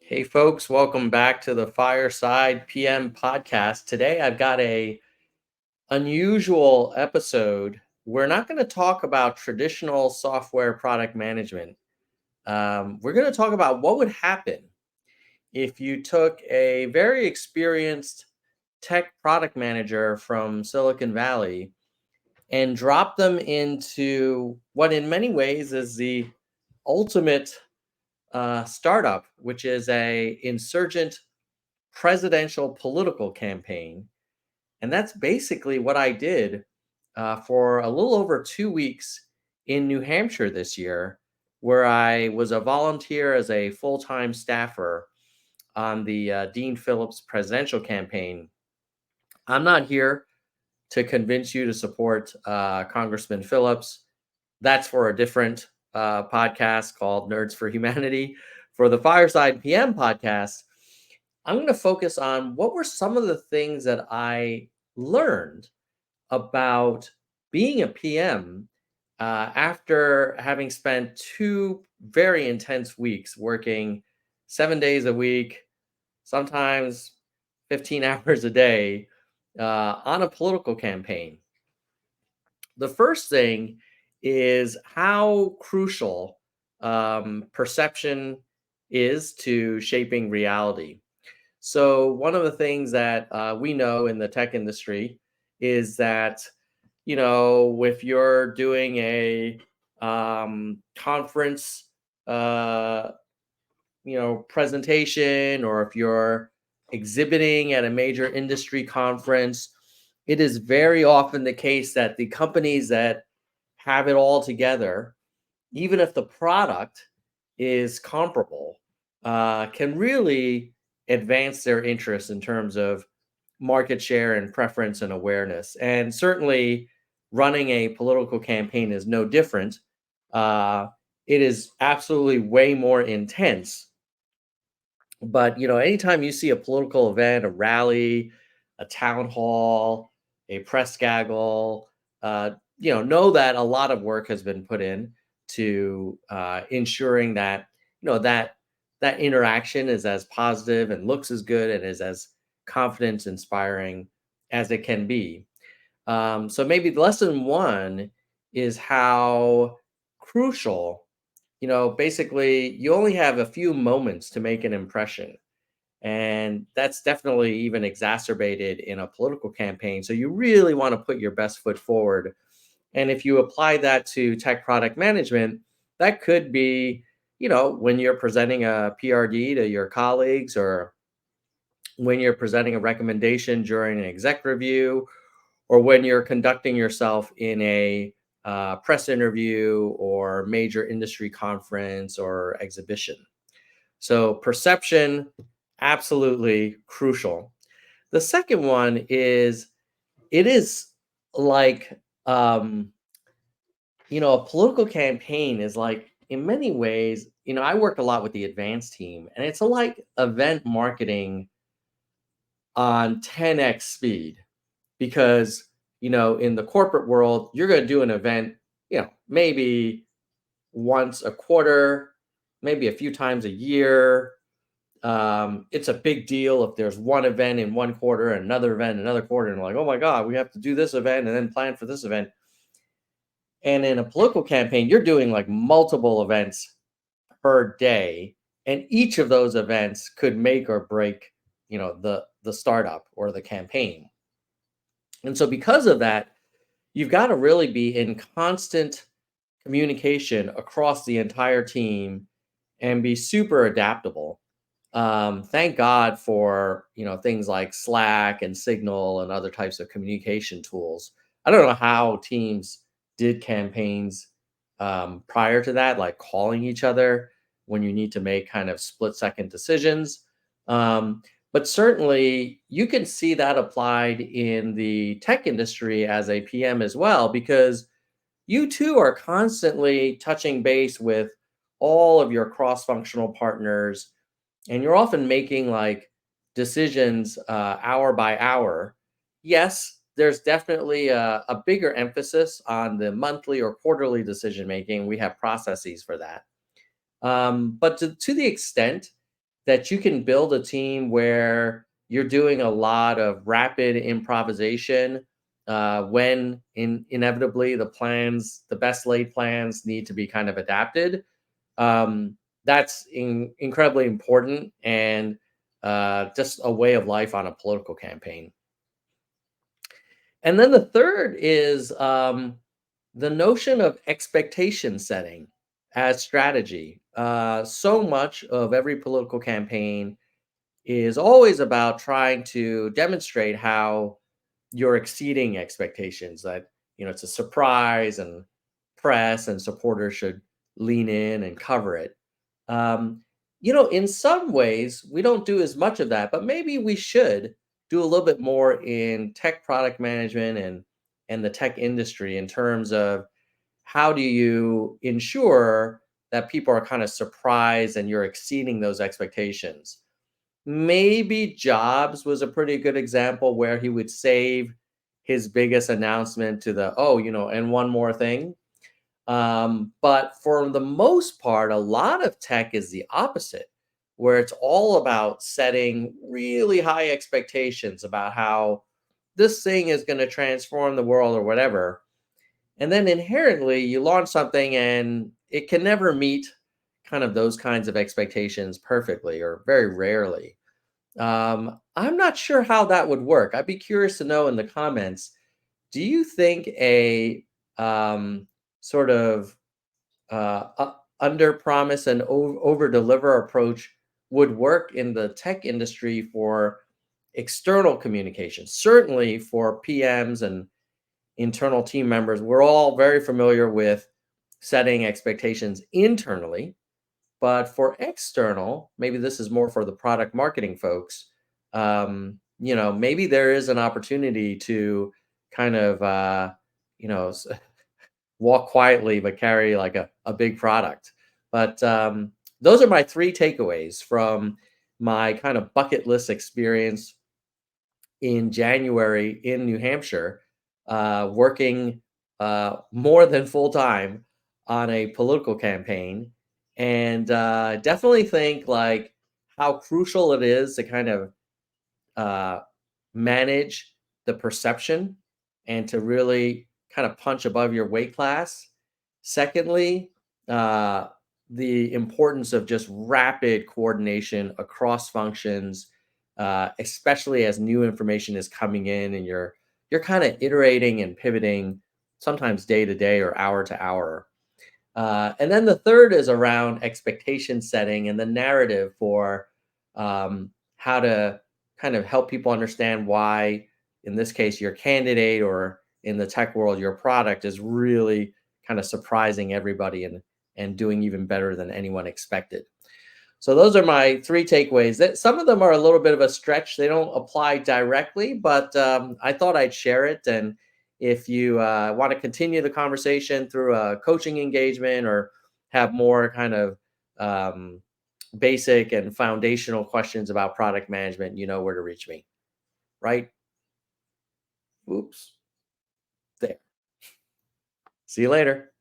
Hey folks, welcome back to the Fireside PM podcast. Today I've got a unusual episode. We're not going to talk about traditional software product management. We're going to talk about what would happen if you took a very experienced tech product manager from Silicon Valley and dropped them into what in many ways is the ultimate startup, which is a insurgent presidential political campaign. And that's basically what I did for a little over 2 weeks in New Hampshire this year, where I was a volunteer as a full time staffer on the Dean Phillips presidential campaign. I'm not here to convince you to support Congressman Phillips. That's for a different podcast called Nerds for Humanity. For the Fireside PM podcast, I'm going to focus on what were some of the things that I learned about being a PM after having spent 2 very intense weeks working 7 days a week, sometimes 15 hours a day on a political campaign. The first thing is how crucial perception is to shaping reality. So, one of the things that we know in the tech industry is that, if you're doing a conference, uh, presentation, or if you're exhibiting at a major industry conference, it is very often the case that the companies that have it all together, even if the product is comparable, can really advance their interests in terms of market share and preference and awareness. And certainly, running a political campaign is no different. Uh, it is absolutely way more intense. But anytime you see a political event, a rally, a town hall, a press gaggle, know that a lot of work has been put in to ensuring that that interaction is as positive and looks as good and is as confidence inspiring as it can be. So maybe lesson one is how crucial, basically you only have a few moments to make an impression. And that's definitely even exacerbated in a political campaign. So you really want to put your best foot forward. And if you apply that to tech product management, that could be, when you're presenting a PRD to your colleagues, or when you're presenting a recommendation during an exec review, or when you're conducting yourself in a press interview or major industry conference or exhibition. So perception, absolutely crucial. The second one is it is like a political campaign is like in many ways, I work a lot with the advanced team, and it's like event marketing on 10x speed. Because in the corporate world, you're going to do an event, maybe once a quarter, maybe a few times a year. It's a big deal if there's one event in one quarter and another event another quarter, and like, oh my god, we have to do this event and then plan for this event. And in a political campaign, you're doing like multiple events per day, and each of those events could make or break the startup or the campaign. And so because of that, you've got to really be in constant communication across the entire team and be super adaptable. Thank God for things like Slack and Signal and other types of communication tools. I don't know how teams did campaigns prior to that, like calling each other when you need to make kind of split-second decisions. Um, but certainly, you can see that applied in the tech industry as a PM as well, because you too are constantly touching base with all of your cross-functional partners, and you're often making like decisions hour by hour. Yes, there's definitely a bigger emphasis on the monthly or quarterly decision making. We have processes for that. But to the extent that you can build a team where you're doing a lot of rapid improvisation when inevitably the best laid plans need to be kind of adapted. That's incredibly important and just a way of life on a political campaign. And then the third is the notion of expectation setting as strategy. So much of every political campaign is always about trying to demonstrate how you're exceeding expectations, that it's a surprise and press and supporters should lean in and cover it. um, in some ways we don't do as much of that, but maybe we should do a little bit more in tech product management and the tech industry, in terms of how do you ensure that people are kind of surprised and you're exceeding those expectations. Maybe Jobs was a pretty good example where he would save his biggest announcement to the, oh, and one more thing. But for the most part, a lot of tech is the opposite, where it's all about setting really high expectations about how this thing is going to transform the world or whatever. And then inherently, you launch something and it can never meet kind of those kinds of expectations perfectly, or very rarely. I'm not sure how that would work. I'd be curious to know in the comments. Do you think a sort of under promise and over deliver approach would work in the tech industry for external communication? Certainly for PMs and internal team members, we're all very familiar with setting expectations internally. But for external, maybe this is more for the product marketing folks. Maybe there is an opportunity to kind of, you know, s- walk quietly but carry like a big product. But those are my three takeaways from my kind of bucket list experience in January in New Hampshire, working more than full time on a political campaign, and definitely think like how crucial it is to kind of uh, manage the perception and to really kind of punch above your weight class. Secondly, uh, the importance of just rapid coordination across functions, especially as new information is coming in and you're kind of iterating and pivoting, sometimes day to day or hour to hour. And then the third is around expectation setting and the narrative for how to kind of help people understand why, in this case, your candidate, or in the tech world, your product is really kind of surprising everybody and doing even better than anyone expected. So those are my three takeaways. That some of them are a little bit of a stretch; they don't apply directly, but I thought I'd share it. And if you want to continue the conversation through a coaching engagement, or have more kind of um, basic and foundational questions about product management, you know where to reach me. Right? Oops. There. See you later.